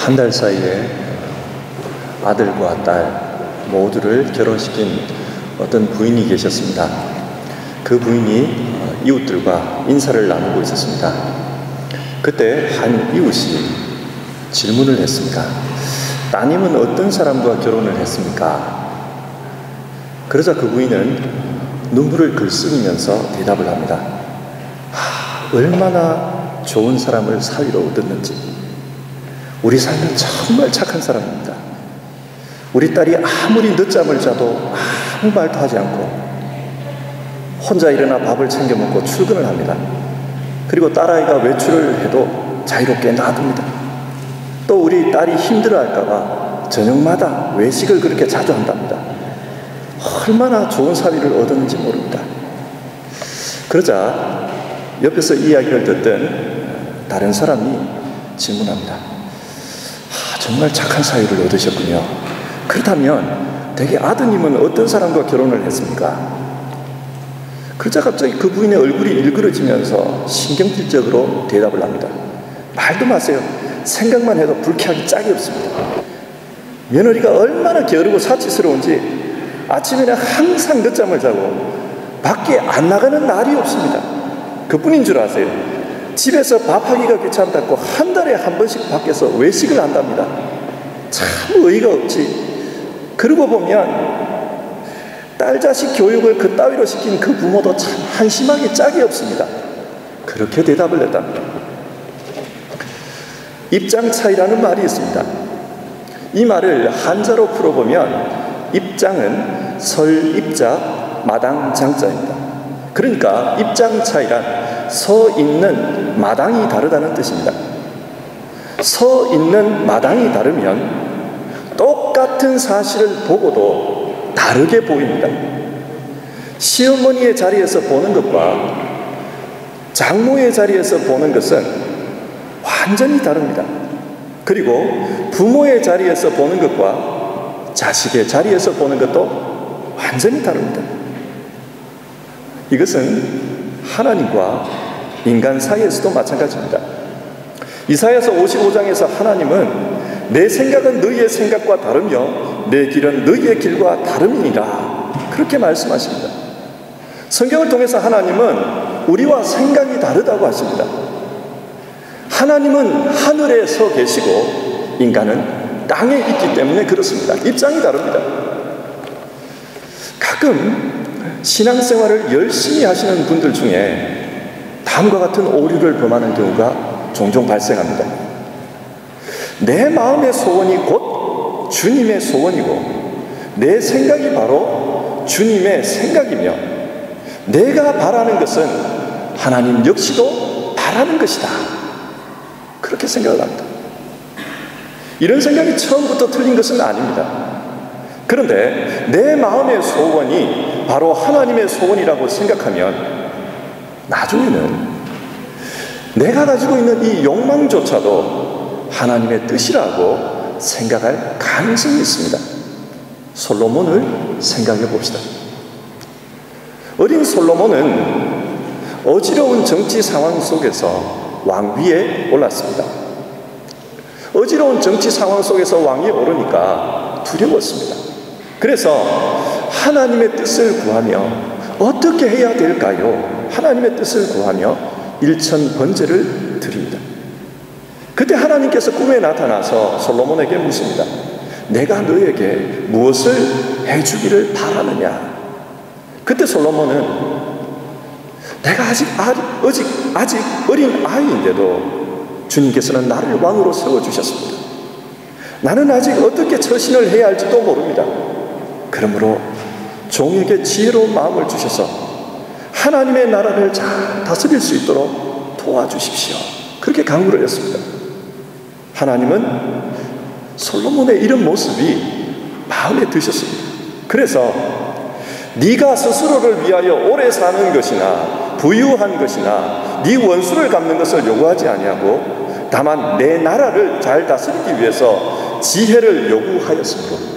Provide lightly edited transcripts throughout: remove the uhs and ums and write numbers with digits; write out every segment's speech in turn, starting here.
한 달 사이에 아들과 딸 모두를 결혼시킨 어떤 부인이 계셨습니다. 그 부인이 이웃들과 인사를 나누고 있었습니다. 그때 한 이웃이 질문을 했습니다. 따님은 어떤 사람과 결혼을 했습니까? 그러자 그 부인은 눈물을 글쓰면서 대답을 합니다. 얼마나 좋은 사람을 사위로 얻었는지. 우리 삶은 정말 착한 사람입니다. 우리 딸이 아무리 늦잠을 자도 아무 말도 하지 않고 혼자 일어나 밥을 챙겨 먹고 출근을 합니다. 그리고 딸아이가 외출을 해도 자유롭게 놔둡니다. 또 우리 딸이 힘들어할까봐 저녁마다 외식을 그렇게 자주 한답니다. 얼마나 좋은 사위를 얻었는지 모릅니다. 그러자 옆에서 이야기를 듣던 다른 사람이 질문합니다. 정말 착한 사위를 얻으셨군요. 그렇다면 대개 아드님은 어떤 사람과 결혼을 했습니까? 그러자 갑자기 그 부인의 얼굴이 일그러지면서 신경질적으로 대답을 합니다. 말도 마세요. 생각만 해도 불쾌하기 짝이 없습니다. 며느리가 얼마나 게으르고 사치스러운지 아침에는 항상 늦잠을 자고 밖에 안 나가는 날이 없습니다. 그뿐인 줄 아세요? 집에서 밥하기가 귀찮다고 한 달에 한 번씩 밖에서 외식을 한답니다. 참 의의가 없지. 그러고 보면 딸 자식 교육을 그따위로 시킨 그 부모도 참 한심하게 짝이 없습니다. 그렇게 대답을 했답니다. 입장 차이라는 말이 있습니다. 이 말을 한자로 풀어보면 입장은 설입자 마당장자입니다. 그러니까 입장 차이란 서 있는 마당이 다르다는 뜻입니다. 서 있는 마당이 다르면 똑같은 사실을 보고도 다르게 보입니다. 시어머니의 자리에서 보는 것과 장모의 자리에서 보는 것은 완전히 다릅니다. 그리고 부모의 자리에서 보는 것과 자식의 자리에서 보는 것도 완전히 다릅니다. 이것은 하나님과 인간 사이에서도 마찬가지입니다. 이사야서 55장에서 하나님은 내 생각은 너희의 생각과 다르며 내 길은 너희의 길과 다름이니라 그렇게 말씀하십니다. 성경을 통해서 하나님은 우리와 생각이 다르다고 하십니다. 하나님은 하늘에 서 계시고 인간은 땅에 있기 때문에 그렇습니다. 입장이 다릅니다. 가끔 신앙생활을 열심히 하시는 분들 중에 다음과 같은 오류를 범하는 경우가 종종 발생합니다. 내 마음의 소원이 곧 주님의 소원이고 내 생각이 바로 주님의 생각이며 내가 바라는 것은 하나님 역시도 바라는 것이다. 그렇게 생각을 합니다. 이런 생각이 처음부터 틀린 것은 아닙니다. 그런데 내 마음의 소원이 바로 하나님의 소원이라고 생각하면 나중에는 내가 가지고 있는 이 욕망조차도 하나님의 뜻이라고 생각할 가능성이 있습니다. 솔로몬을 생각해 봅시다. 어린 솔로몬은 어지러운 정치 상황 속에서 왕위에 올랐습니다. 어지러운 정치 상황 속에서 왕위에 오르니까 두려웠습니다. 그래서 하나님의 뜻을 구하며 어떻게 해야 될까요? 하나님의 뜻을 구하며 일천번제를 드립니다. 그때 하나님께서 꿈에 나타나서 솔로몬에게 묻습니다. 내가 너에게 무엇을 해주기를 바라느냐? 그때 솔로몬은 내가 아직 어린 아이인데도 주님께서는 나를 왕으로 세워주셨습니다. 나는 아직 어떻게 처신을 해야 할지도 모릅니다. 그러므로 종에게 지혜로운 마음을 주셔서 하나님의 나라를 잘 다스릴 수 있도록 도와주십시오. 그렇게 간구를 했습니다. 하나님은 솔로몬의 이런 모습이 마음에 드셨습니다. 그래서 네가 스스로를 위하여 오래 사는 것이나 부유한 것이나 네 원수를 갚는 것을 요구하지 아니하고 다만 내 나라를 잘 다스리기 위해서 지혜를 요구하였으므로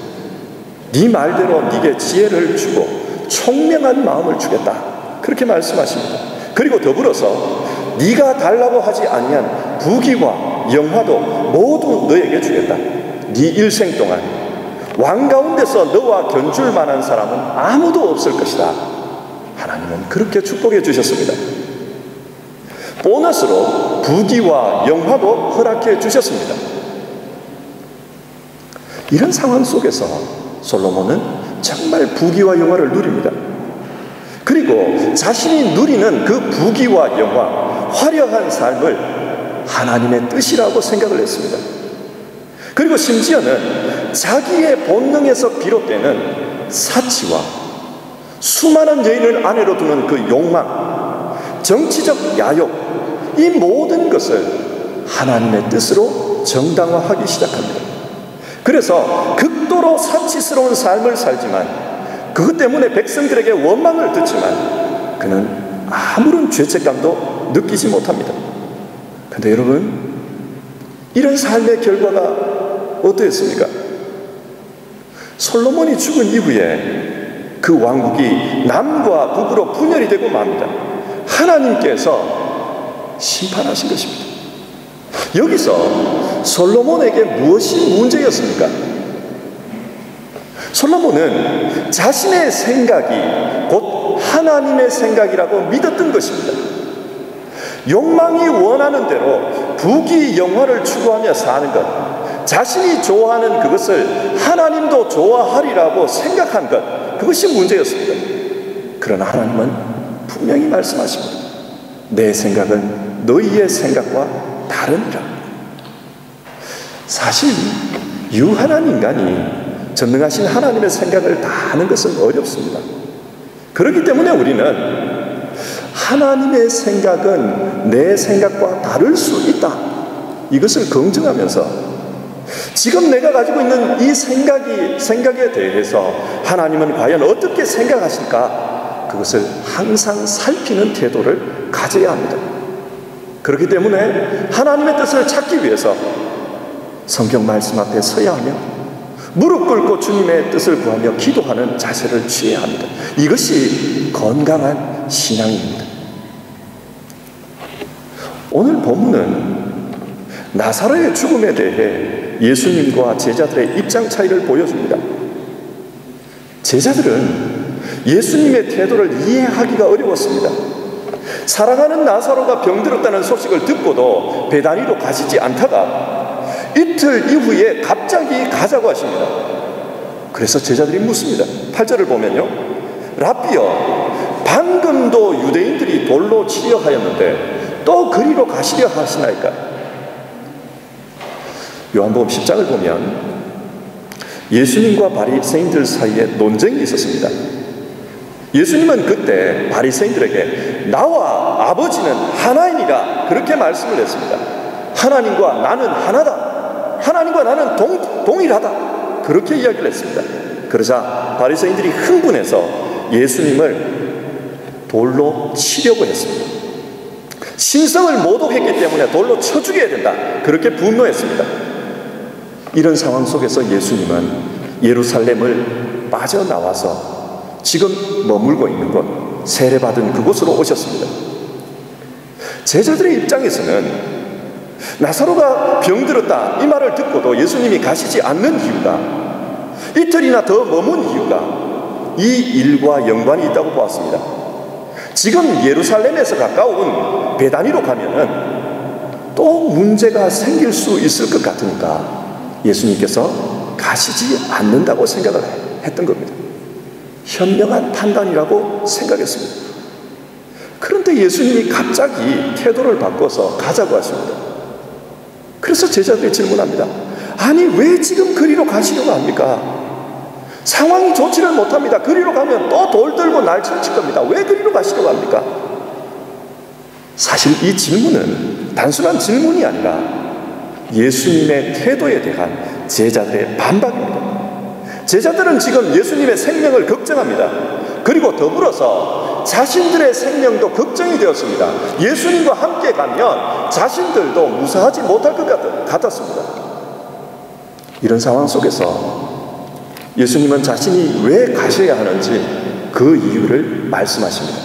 네 말대로 네게 지혜를 주고 총명한 마음을 주겠다. 그렇게 말씀하십니다. 그리고 더불어서 네가 달라고 하지 아니한 부귀와 영화도 모두 너에게 주겠다. 네 일생 동안 왕 가운데서 너와 견줄 만한 사람은 아무도 없을 것이다. 하나님은 그렇게 축복해 주셨습니다. 보너스로 부귀와 영화도 허락해 주셨습니다. 이런 상황 속에서 솔로몬은 정말 부귀와 영화를 누립니다. 그리고 자신이 누리는 그 부귀와 영화, 화려한 삶을 하나님의 뜻이라고 생각을 했습니다. 그리고 심지어는 자기의 본능에서 비롯되는 사치와 수많은 여인을 아내로 두는 그 욕망, 정치적 야욕, 이 모든 것을 하나님의 뜻으로 정당화하기 시작합니다. 그래서 극도로 사치스러운 삶을 살지만 그것 때문에 백성들에게 원망을 듣지만 그는 아무런 죄책감도 느끼지 못합니다. 그런데 여러분, 이런 삶의 결과가 어떠했습니까? 솔로몬이 죽은 이후에 그 왕국이 남과 북으로 분열이 되고 맙니다. 하나님께서 심판하신 것입니다. 여기서 솔로몬에게 무엇이 문제였습니까? 솔로몬은 자신의 생각이 곧 하나님의 생각이라고 믿었던 것입니다. 욕망이 원하는 대로 부귀 영화를 추구하며 사는 것, 자신이 좋아하는 그것을 하나님도 좋아하리라고 생각한 것, 그것이 문제였습니다. 그러나 하나님은 분명히 말씀하십니다. 내 생각은 너희의 생각과 다르니라. 사실 유한한 인간이 전능하신 하나님의 생각을 다 아는 것은 어렵습니다. 그렇기 때문에 우리는 하나님의 생각은 내 생각과 다를 수 있다, 이것을 긍정하면서 지금 내가 가지고 있는 이 생각에 대해서 하나님은 과연 어떻게 생각하실까, 그것을 항상 살피는 태도를 가져야 합니다. 그렇기 때문에 하나님의 뜻을 찾기 위해서 성경 말씀 앞에 서야 하며 무릎 꿇고 주님의 뜻을 구하며 기도하는 자세를 취해야 합니다. 이것이 건강한 신앙입니다. 오늘 본문은 나사로의 죽음에 대해 예수님과 제자들의 입장 차이를 보여줍니다. 제자들은 예수님의 태도를 이해하기가 어려웠습니다. 사랑하는 나사로가 병들었다는 소식을 듣고도 베다니로 가시지 않다가 이틀 이후에 갑자기 가자고 하십니다. 그래서 제자들이 묻습니다. 8절을 보면요, 라비여, 방금도 유대인들이 돌로 치려 하였는데 또 그리로 가시려 하시나이까? 요한복음 10장을 보면 예수님과 바리새인들 사이에 논쟁이 있었습니다. 예수님은 그때 바리새인들에게 나와 아버지는 하나이니라 그렇게 말씀을 했습니다. 하나님과 나는 하나다, 하나님과 나는 동일하다, 그렇게 이야기를 했습니다. 그러자 바리새인들이 흥분해서 예수님을 돌로 치려고 했습니다. 신성을 모독했기 때문에 돌로 쳐 죽여야 된다, 그렇게 분노했습니다. 이런 상황 속에서 예수님은 예루살렘을 빠져나와서 지금 머물고 있는 곳, 세례받은 그곳으로 오셨습니다. 제자들의 입장에서는 나사로가 병들었다 이 말을 듣고도 예수님이 가시지 않는 이유가, 이틀이나 더 머문 이유가 이 일과 연관이 있다고 보았습니다. 지금 예루살렘에서 가까운 베다니로 가면은 또 문제가 생길 수 있을 것 같으니까 예수님께서 가시지 않는다고 생각을 했던 겁니다. 현명한 판단이라고 생각했습니다. 그런데 예수님이 갑자기 태도를 바꿔서 가자고 하십니다. 그래서 제자들이 질문합니다. 아니, 왜 지금 그리로 가시려고 합니까? 상황이 좋지를 못합니다. 그리로 가면 또 돌 들고 날 쳐칠 겁니다. 왜 그리로 가시려고 합니까? 사실 이 질문은 단순한 질문이 아니라 예수님의 태도에 대한 제자들의 반박입니다. 제자들은 지금 예수님의 생명을 걱정합니다. 그리고 더불어서 자신들의 생명도 걱정이 되었습니다. 예수님과 함께 가면 자신들도 무사하지 못할 것 같았습니다. 이런 상황 속에서 예수님은 자신이 왜 가셔야 하는지 그 이유를 말씀하십니다.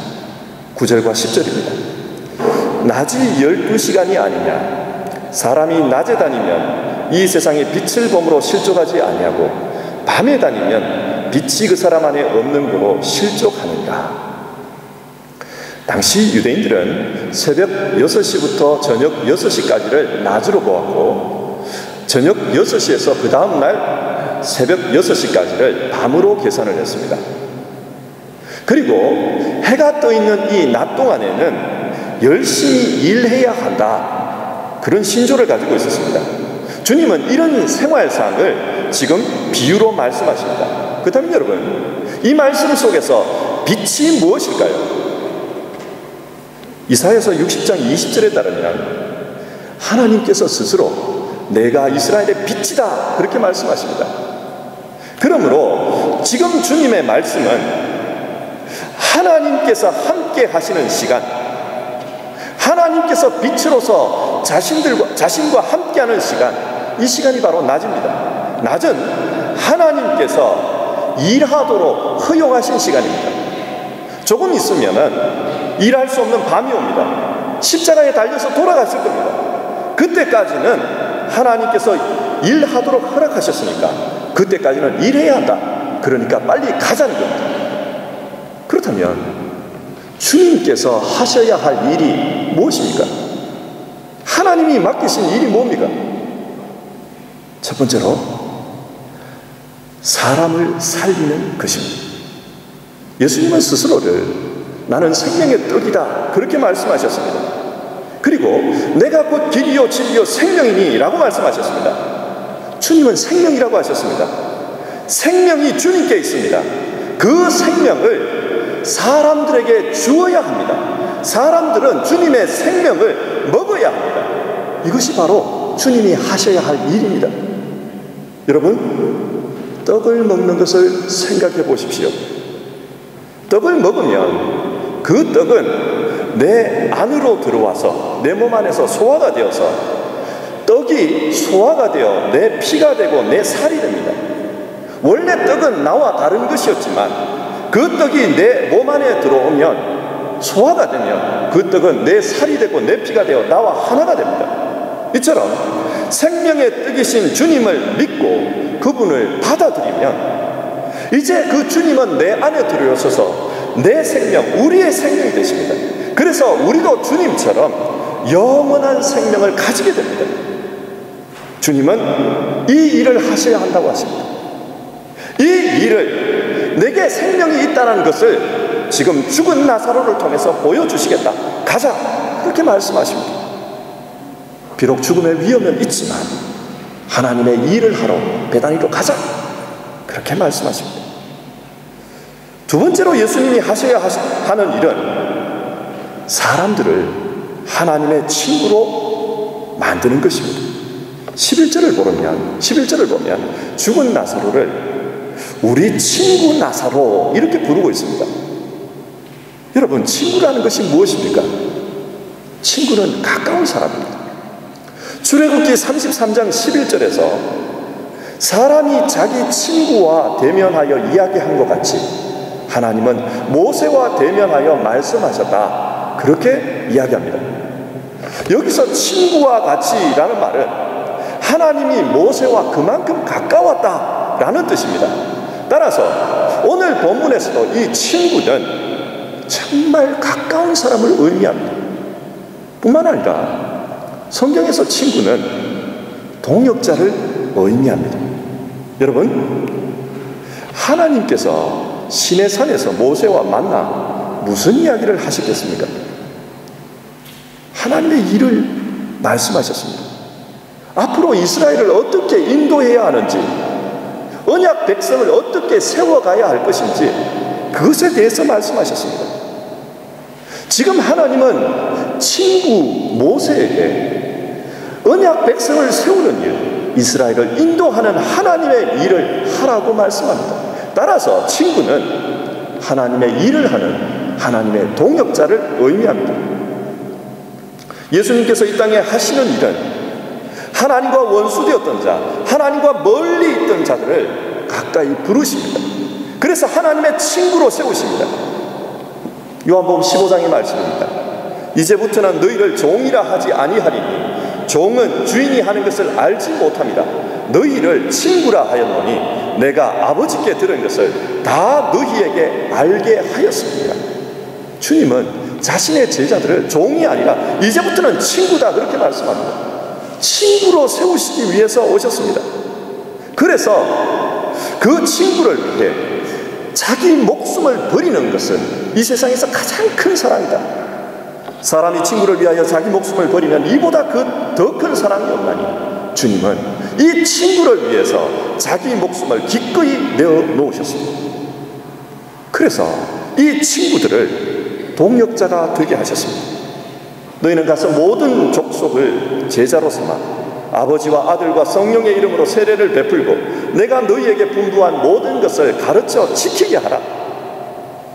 9절과 10절입니다. 낮이 12시간이 아니냐? 사람이 낮에 다니면 이 세상의 빛을 범으로 실족하지 아니하고 밤에 다니면 빛이 그 사람 안에 없는 거로 실족하는가. 당시 유대인들은 새벽 6시부터 저녁 6시까지를 낮으로 보았고 저녁 6시에서 그 다음날 새벽 6시까지를 밤으로 계산을 했습니다. 그리고 해가 떠 있는 이 낮 동안에는 열심히 일해야 한다, 그런 신조를 가지고 있었습니다. 주님은 이런 생활상을 지금 비유로 말씀하십니다. 그렇다면 여러분, 이 말씀 속에서 빛이 무엇일까요? 이사야서 60장 20절에 따르면 하나님께서 스스로 내가 이스라엘의 빛이다, 그렇게 말씀하십니다. 그러므로 지금 주님의 말씀은 하나님께서 함께 하시는 시간, 하나님께서 빛으로서 자신과 함께하는 시간, 이 시간이 바로 낮입니다. 낮은 하나님께서 일하도록 허용하신 시간입니다. 조금 있으면은 일할 수 없는 밤이 옵니다. 십자가에 달려서 돌아가실 겁니다. 그때까지는 하나님께서 일하도록 허락하셨으니까 그때까지는 일해야 한다. 그러니까 빨리 가자는 겁니다. 그렇다면 주님께서 하셔야 할 일이 무엇입니까? 하나님이 맡기신 일이 뭡니까? 첫 번째로 사람을 살리는 것입니다. 예수님은 스스로를 나는 생명의 떡이다, 그렇게 말씀하셨습니다. 그리고 내가 곧 길이요 진리요 생명이니 라고 말씀하셨습니다. 주님은 생명이라고 하셨습니다. 생명이 주님께 있습니다. 그 생명을 사람들에게 주어야 합니다. 사람들은 주님의 생명을 먹어야 합니다. 이것이 바로 주님이 하셔야 할 일입니다. 여러분, 떡을 먹는 것을 생각해 보십시오. 떡을 먹으면 그 떡은 내 안으로 들어와서 내 몸 안에서 소화가 되어서 떡이 소화가 되어 내 피가 되고 내 살이 됩니다. 원래 떡은 나와 다른 것이었지만 그 떡이 내 몸 안에 들어오면 소화가 되면 그 떡은 내 살이 되고 내 피가 되어 나와 하나가 됩니다. 이처럼 생명의 떡이신 주님을 믿고 그분을 받아들이면 이제 그 주님은 내 안에 들어오셔서 내 생명, 우리의 생명이 되십니다. 그래서 우리도 주님처럼 영원한 생명을 가지게 됩니다. 주님은 이 일을 하셔야 한다고 하십니다. 이 일을, 내게 생명이 있다는 것을 지금 죽은 나사로를 통해서 보여주시겠다, 가자, 그렇게 말씀하십니다. 비록 죽음의 위험은 있지만 하나님의 일을 하러 베다니로 가자, 그렇게 말씀하십니다. 두 번째로 예수님이 하셔야 하는 일은 사람들을 하나님의 친구로 만드는 것입니다. 11절을 보면 죽은 나사로를 우리 친구 나사로 이렇게 부르고 있습니다. 여러분, 친구라는 것이 무엇입니까? 친구는 가까운 사람입니다. 출애굽기 33장 11절에서 사람이 자기 친구와 대면하여 이야기한 것 같이 하나님은 모세와 대면하여 말씀하셨다, 그렇게 이야기합니다. 여기서 친구와 같이라는 말은 하나님이 모세와 그만큼 가까웠다라는 뜻입니다. 따라서 오늘 본문에서도 이 친구는 정말 가까운 사람을 의미합니다. 뿐만 아니라 성경에서 친구는 동역자를 의미합니다. 여러분, 하나님께서 시내산에서 모세와 만나 무슨 이야기를 하셨겠습니까? 하나님의 일을 말씀하셨습니다. 앞으로 이스라엘을 어떻게 인도해야 하는지, 언약 백성을 어떻게 세워가야 할 것인지, 그것에 대해서 말씀하셨습니다. 지금 하나님은 친구 모세에게 언약 백성을 세우는 일, 이스라엘을 인도하는 하나님의 일을 하라고 말씀합니다. 따라서 친구는 하나님의 일을 하는 하나님의 동역자를 의미합니다. 예수님께서 이 땅에 하시는 일은 하나님과 원수되었던 자, 하나님과 멀리 있던 자들을 가까이 부르십니다. 그래서 하나님의 친구로 세우십니다. 요한복음 15장의 말씀입니다. 이제부터는 너희를 종이라 하지 아니하리니 종은 주인이 하는 것을 알지 못합니다. 너희를 친구라 하였노니 내가 아버지께 들은 것을 다 너희에게 알게 하였습니다. 주님은 자신의 제자들을 종이 아니라 이제부터는 친구다 그렇게 말씀합니다. 친구로 세우시기 위해서 오셨습니다. 그래서 그 친구를 위해 자기 목숨을 버리는 것은 이 세상에서 가장 큰 사랑이다. 사람이 친구를 위하여 자기 목숨을 버리면 이보다 더 큰 사랑이 없나니 주님은 이 친구를 위해서 자기 목숨을 기꺼이 내어놓으셨습니다. 그래서 이 친구들을 동역자가 되게 하셨습니다. 너희는 가서 모든 족속을 제자로 삼아 아버지와 아들과 성령의 이름으로 세례를 베풀고 내가 너희에게 분부한 모든 것을 가르쳐 지키게 하라.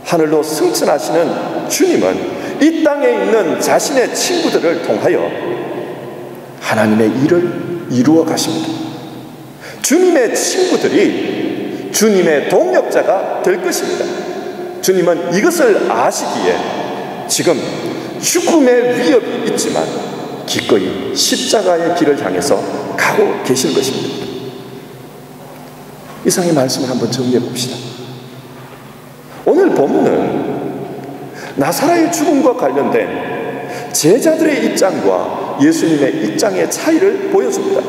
하늘로 승천하시는 주님은 이 땅에 있는 자신의 친구들을 통하여 하나님의 일을 이루어 가십니다. 주님의 친구들이 주님의 동역자가 될 것입니다. 주님은 이것을 아시기에 지금 죽음의 위협이 있지만 기꺼이 십자가의 길을 향해서 가고 계신 것입니다. 이상의 말씀을 한번 정리해 봅시다. 오늘 본문은 나사로의 죽음과 관련된 제자들의 입장과 예수님의 입장의 차이를 보여줍니다.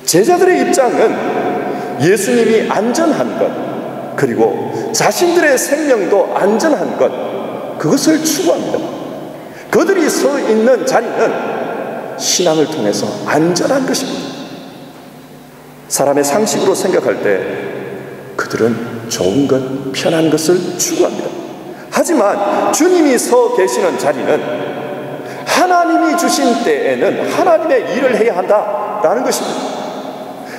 제자들의 입장은 예수님이 안전한 것, 그리고 자신들의 생명도 안전한 것, 그것을 추구합니다. 그들이 서 있는 자리는 신앙을 통해서 안전한 것입니다. 사람의 상식으로 생각할 때 그들은 좋은 것, 편한 것을 추구합니다. 하지만 주님이 서 계시는 자리는 하나님이 주신 때에는 하나님의 일을 해야 한다라는 것입니다.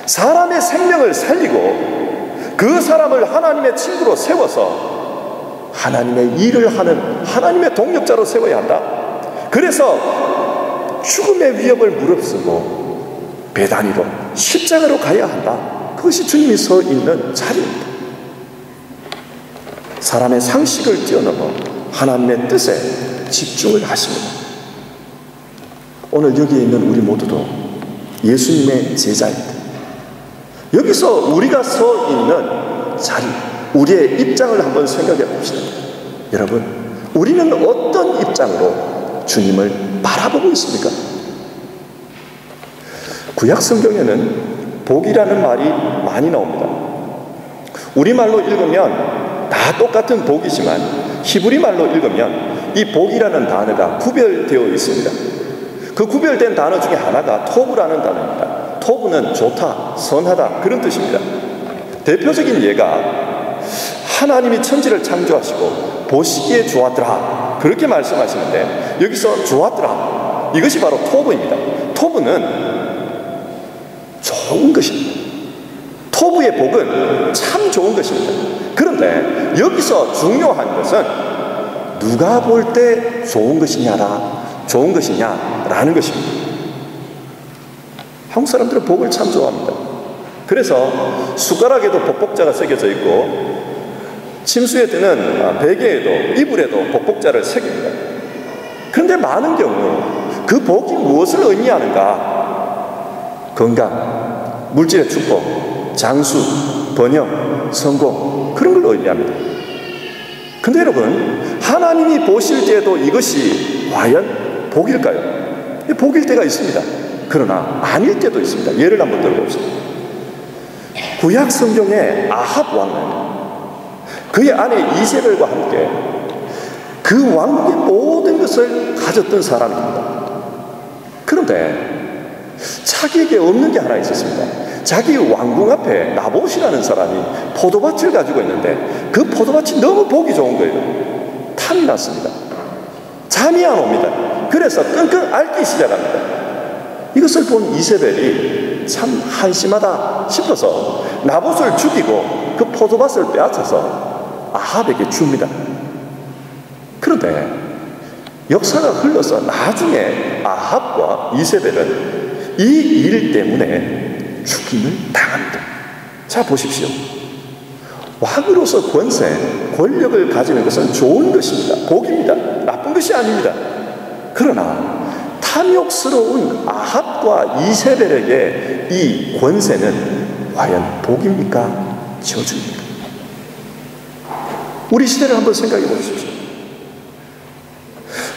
사람의 생명을 살리고 그 사람을 하나님의 친구로 세워서 하나님의 일을 하는 하나님의 동역자로 세워야 한다. 그래서 죽음의 위협을 무릅쓰고 배단위로 십자가로 가야 한다. 그것이 주님이 서 있는 자리입니다. 사람의 상식을 뛰어넘어 하나님의 뜻에 집중을 하십니다. 오늘 여기에 있는 우리 모두도 예수님의 제자입니다. 여기서 우리가 서 있는 자리, 우리의 입장을 한번 생각해 봅시다. 여러분, 우리는 어떤 입장으로 주님을 바라보고 있습니까? 구약 성경에는 복이라는 말이 많이 나옵니다. 우리말로 읽으면 다 똑같은 복이지만 히브리 말로 읽으면 이 복이라는 단어가 구별되어 있습니다. 그 구별된 단어 중에 하나가 토브라는 단어입니다. 토브는 좋다, 선하다 그런 뜻입니다. 대표적인 예가 하나님이 천지를 창조하시고 보시기에 좋았더라 그렇게 말씀하시는데 여기서 좋았더라 이것이 바로 토브입니다. 토브는 좋은 것입니다. 토브의 복은 참 좋은 것입니다. 그런데 여기서 중요한 것은 누가 볼 때 좋은 것이냐라는 것입니다. 한국 사람들은 복을 참 좋아합니다. 그래서 숟가락에도 복복자가 새겨져 있고 침수에 드는 베개에도 이불에도 복복자를 새깁니다. 그런데 많은 경우 그 복이 무엇을 의미하는가? 건강, 물질의 축복, 장수, 번영, 성공 그런 걸 의미합니다. 근데 여러분, 하나님이 보실 때에도 이것이 과연 복일까요? 복일 때가 있습니다. 그러나 아닐 때도 있습니다. 예를 한번 들어봅시다. 구약 성경의 아합 왕은 그의 아내 이세벨과 함께 그 왕국의 모든 것을 가졌던 사람입니다. 그런데 자기에게 없는 게 하나 있었습니다. 자기 왕궁 앞에 나봇이라는 사람이 포도밭을 가지고 있는데 그 포도밭이 너무 보기 좋은 거예요. 탐이 났습니다. 잠이 안 옵니다. 그래서 끙끙 앓기 시작합니다. 이것을 본 이세벨이 참 한심하다 싶어서 나봇을 죽이고 그 포도밭을 빼앗아서 아합에게 줍니다. 그런데 역사가 흘러서 나중에 아합과 이세벨은 이 일 때문에 죽임을 당합니다. 자, 보십시오. 왕으로서 권세, 권력을 가지는 것은 좋은 것입니다. 복입니다. 나쁜 것이 아닙니다. 그러나 탐욕스러운 아합과 이세벨에게 이 권세는 과연 복입니까? 저주입니까? 우리 시대를 한번 생각해 보십시오.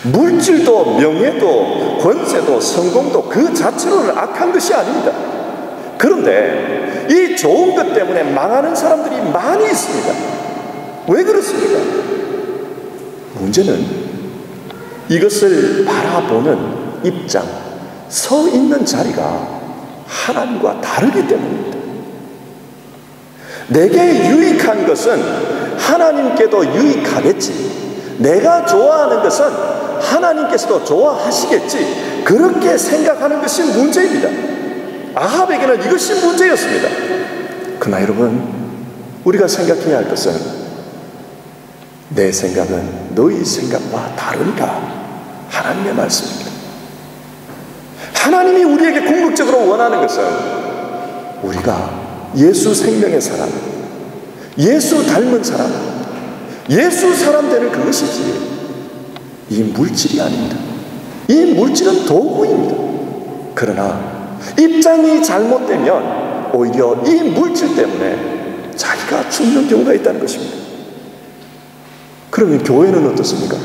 물질도 명예도 권세도 성공도 그 자체로는 악한 것이 아닙니다. 그런데 이 좋은 것 때문에 망하는 사람들이 많이 있습니다. 왜 그렇습니까? 문제는 이것을 바라보는 입장, 서 있는 자리가 하나님과 다르기 때문입니다. 내게 유익한 것은 하나님께도 유익하겠지, 내가 좋아하는 것은 하나님께서도 좋아하시겠지, 그렇게 생각하는 것이 문제입니다. 아합에게는 이것이 문제였습니다. 그러나 여러분, 우리가 생각해야 할 것은 내 생각은 너희 생각과 다른가? 하나님의 말씀입니다. 하나님이 우리에게 궁극적으로 원하는 것은 우리가 예수 생명의 사람, 예수 닮은 사람, 예수 사람 되는 그것이지 이 물질이 아닙니다. 이 물질은 도구입니다. 그러나 입장이 잘못되면 오히려 이 물질 때문에 자기가 죽는 경우가 있다는 것입니다. 그러면 교회는 어떻습니까?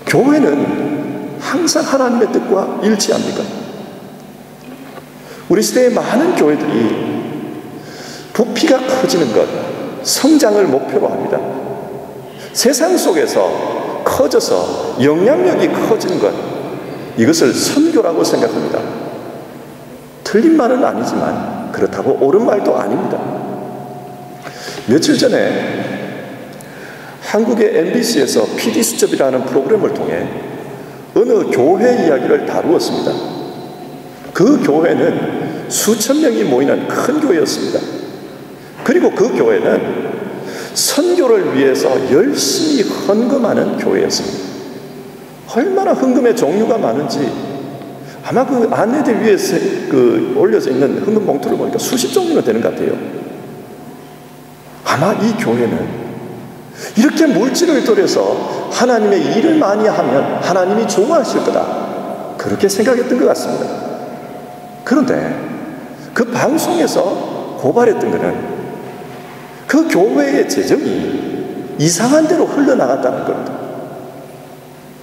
교회는 항상 하나님의 뜻과 일치합니까? 우리 시대의 많은 교회들이 부피가 커지는 것, 성장을 목표로 합니다. 세상 속에서 커져서 영향력이 커지는 것, 이것을 선교라고 생각합니다. 틀린 말은 아니지만 그렇다고 옳은 말도 아닙니다. 며칠 전에 한국의 MBC에서 PD수첩이라는 프로그램을 통해 어느 교회 이야기를 다루었습니다. 그 교회는 수천 명이 모이는 큰 교회였습니다. 그리고 그 교회는 선교를 위해서 열심히 헌금하는 교회였습니다. 얼마나 헌금의 종류가 많은지 아마 그 안내대 위에 올려져 있는 헌금 봉투를 보니까 수십 종류는 되는 것 같아요. 아마 이 교회는 이렇게 물질을 들여서 하나님의 일을 많이 하면 하나님이 좋아하실 거다, 그렇게 생각했던 것 같습니다. 그런데 그 방송에서 고발했던 것은 그 교회의 재정이 이상한 대로 흘러나갔다는 겁니다.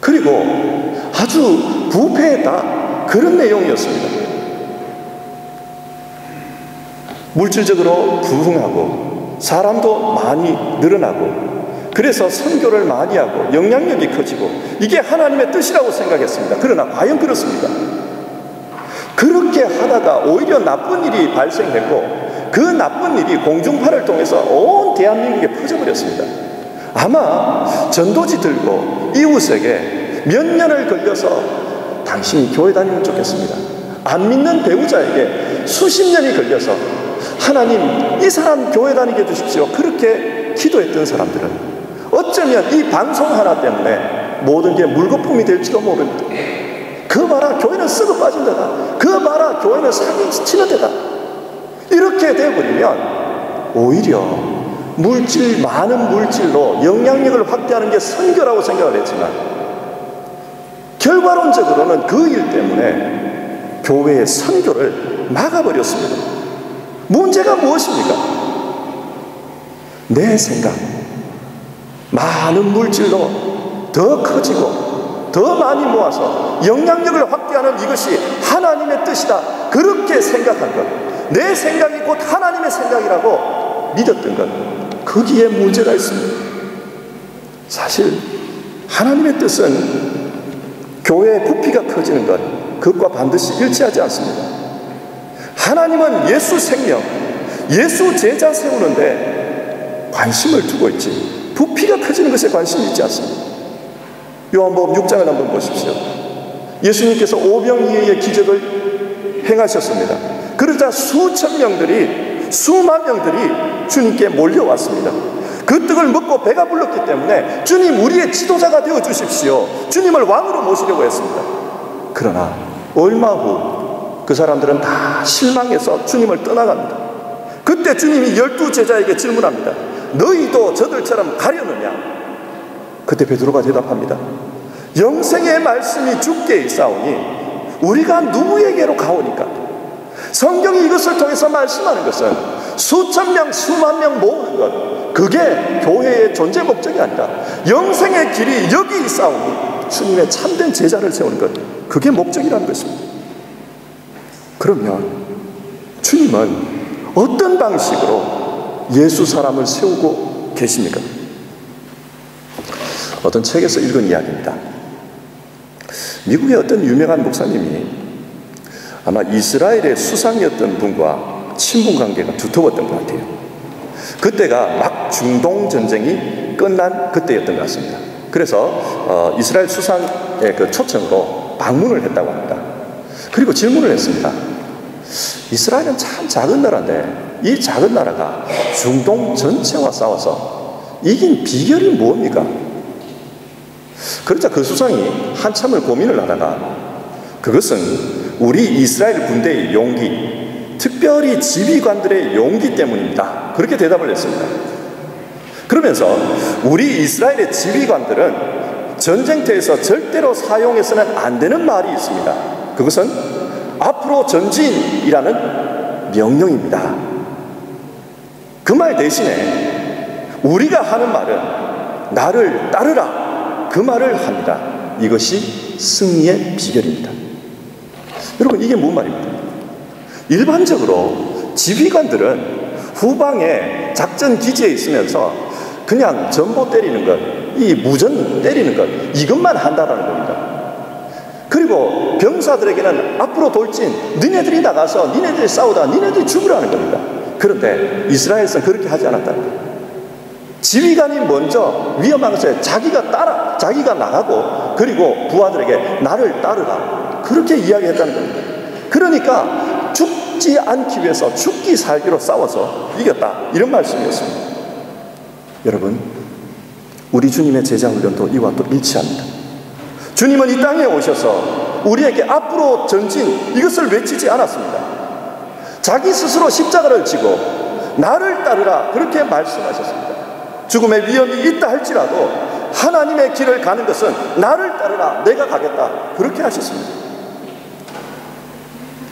그리고 아주 부패했다, 그런 내용이었습니다. 물질적으로 부흥하고 사람도 많이 늘어나고 그래서 선교를 많이 하고 영향력이 커지고 이게 하나님의 뜻이라고 생각했습니다. 그러나 과연 그렇습니까? 그렇게 하다가 오히려 나쁜 일이 발생했고 그 나쁜 일이 공중파를 통해서 온 대한민국에 퍼져버렸습니다. 아마 전도지 들고 이웃에게 몇 년을 걸려서 당신이 교회 다니면 좋겠습니다, 안 믿는 배우자에게 수십 년이 걸려서 하나님 이 사람 교회 다니게 해주십시오, 그렇게 기도했던 사람들은 어쩌면 이 방송 하나 때문에 모든 게 물거품이 될지도 모릅니다. 그 봐라 교회는 썩어 빠진 데다, 그 봐라 교회는 사기 치는 데다, 이렇게 되어버리면 오히려 많은 물질로 영향력을 확대하는 게 선교라고 생각을 했지만 결과론적으로는 그 일 때문에 교회의 선교를 막아버렸습니다. 문제가 무엇입니까? 내 생각, 많은 물질로 더 커지고 더 많이 모아서 영향력을 확대하는 이것이 하나님의 뜻이다, 그렇게 생각한 것, 내 생각이 곧 하나님의 생각이라고 믿었던 것, 거기에 문제가 있습니다. 사실 하나님의 뜻은 교회의 부피가 커지는 것, 그것과 반드시 일치하지 않습니다. 하나님은 예수 생명, 예수 제자 세우는데 관심을 두고 있지 부피가 커지는 것에 관심이 있지 않습니다. 요한복음 6장을 한번 보십시오. 예수님께서 오병이어의 기적을 행하셨습니다. 그러자 수만 명들이 주님께 몰려왔습니다. 그 떡을 먹고 배가 불렀기 때문에 주님 우리의 지도자가 되어 주십시오, 주님을 왕으로 모시려고 했습니다. 그러나 얼마 후 그 사람들은 다 실망해서 주님을 떠나갑니다. 그때 주님이 12 제자에게 질문합니다. 너희도 저들처럼 가려느냐? 그때 베드로가 대답합니다. 영생의 말씀이 주께 있사오니 우리가 누구에게로 가오니까. 성경이 이것을 통해서 말씀하는 것은 수천 명, 수만 명 모으는 것, 그게 교회의 존재 목적이 아니라 영생의 길이 여기 있사오니 주님의 참된 제자를 세우는 것, 그게 목적이라는 것입니다. 그러면 주님은 어떤 방식으로 예수 사람을 세우고 계십니까? 어떤 책에서 읽은 이야기입니다. 미국의 어떤 유명한 목사님이 아마 이스라엘의 수상이었던 분과 친분 관계가 두터웠던 것 같아요. 그때가 막 중동 전쟁이 끝난 그때였던 것 같습니다. 그래서 이스라엘 수상의 그 초청으로 방문을 했다고 합니다. 그리고 질문을 했습니다. 이스라엘은 참 작은 나라인데 이 작은 나라가 중동 전체와 싸워서 이긴 비결이 뭡니까? 그러자 그 수상이 한참을 고민을 하다가 그것은 우리 이스라엘 군대의 용기, 특별히 지휘관들의 용기 때문입니다. 그렇게 대답을 했습니다. 그러면서 우리 이스라엘의 지휘관들은 전쟁터에서 절대로 사용해서는 안 되는 말이 있습니다. 그것은 앞으로 전진이라는 명령입니다. 그 말 대신에 우리가 하는 말은 나를 따르라, 그 말을 합니다. 이것이 승리의 비결입니다. 여러분, 이게 뭔 말입니까? 일반적으로 지휘관들은 후방에 작전 기지에 있으면서 그냥 전보 때리는 것, 이 무전 때리는 것, 이것만 한다라는 겁니다. 그리고 병사들에게는 앞으로 돌진, 니네들이 나가서 니네들이 싸우다 니네들이 죽으라는 겁니다. 그런데 이스라엘에서는 그렇게 하지 않았다는 거예요. 지휘관이 먼저 위험한 것에 자기가 나가고, 그리고 부하들에게 나를 따르라, 그렇게 이야기했다는 겁니다. 그러니까 죽지 않기 위해서 죽기 살기로 싸워서 이겼다, 이런 말씀이었습니다. 여러분, 우리 주님의 제자 훈련도 이와 또 일치합니다. 주님은 이 땅에 오셔서 우리에게 앞으로 전진, 이것을 외치지 않았습니다. 자기 스스로 십자가를 지고 나를 따르라, 그렇게 말씀하셨습니다. 죽음의 위험이 있다 할지라도 하나님의 길을 가는 것은 나를 따르라, 내가 가겠다, 그렇게 하셨습니다.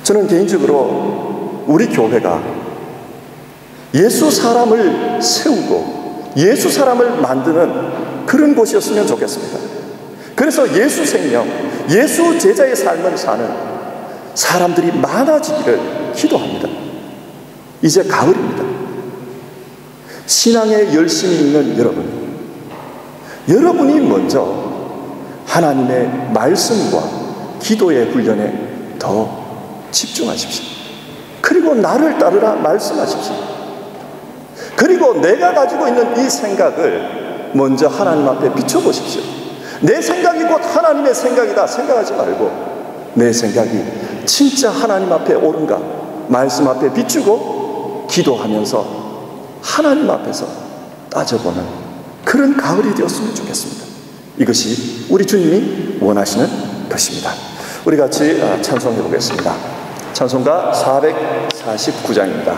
저는 개인적으로 우리 교회가 예수 사람을 세우고 예수 사람을 만드는 그런 곳이었으면 좋겠습니다. 그래서 예수 생명, 예수 제자의 삶을 사는 사람들이 많아지기를 기도합니다. 이제 가을입니다. 신앙에 열심히 있는 여러분이 먼저 하나님의 말씀과 기도의 훈련에 더 집중하십시오. 그리고 나를 따르라 말씀하십시오. 그리고 내가 가지고 있는 이 생각을 먼저 하나님 앞에 비춰보십시오. 내 생각이 곧 하나님의 생각이다 생각하지 말고, 내 생각이 진짜 하나님 앞에 옳은가 말씀 앞에 비추고 기도하면서 하나님 앞에서 따져보는 그런 가을이 되었으면 좋겠습니다. 이것이 우리 주님이 원하시는 것입니다. 우리 같이 찬송해 보겠습니다. 찬송가 449장입니다.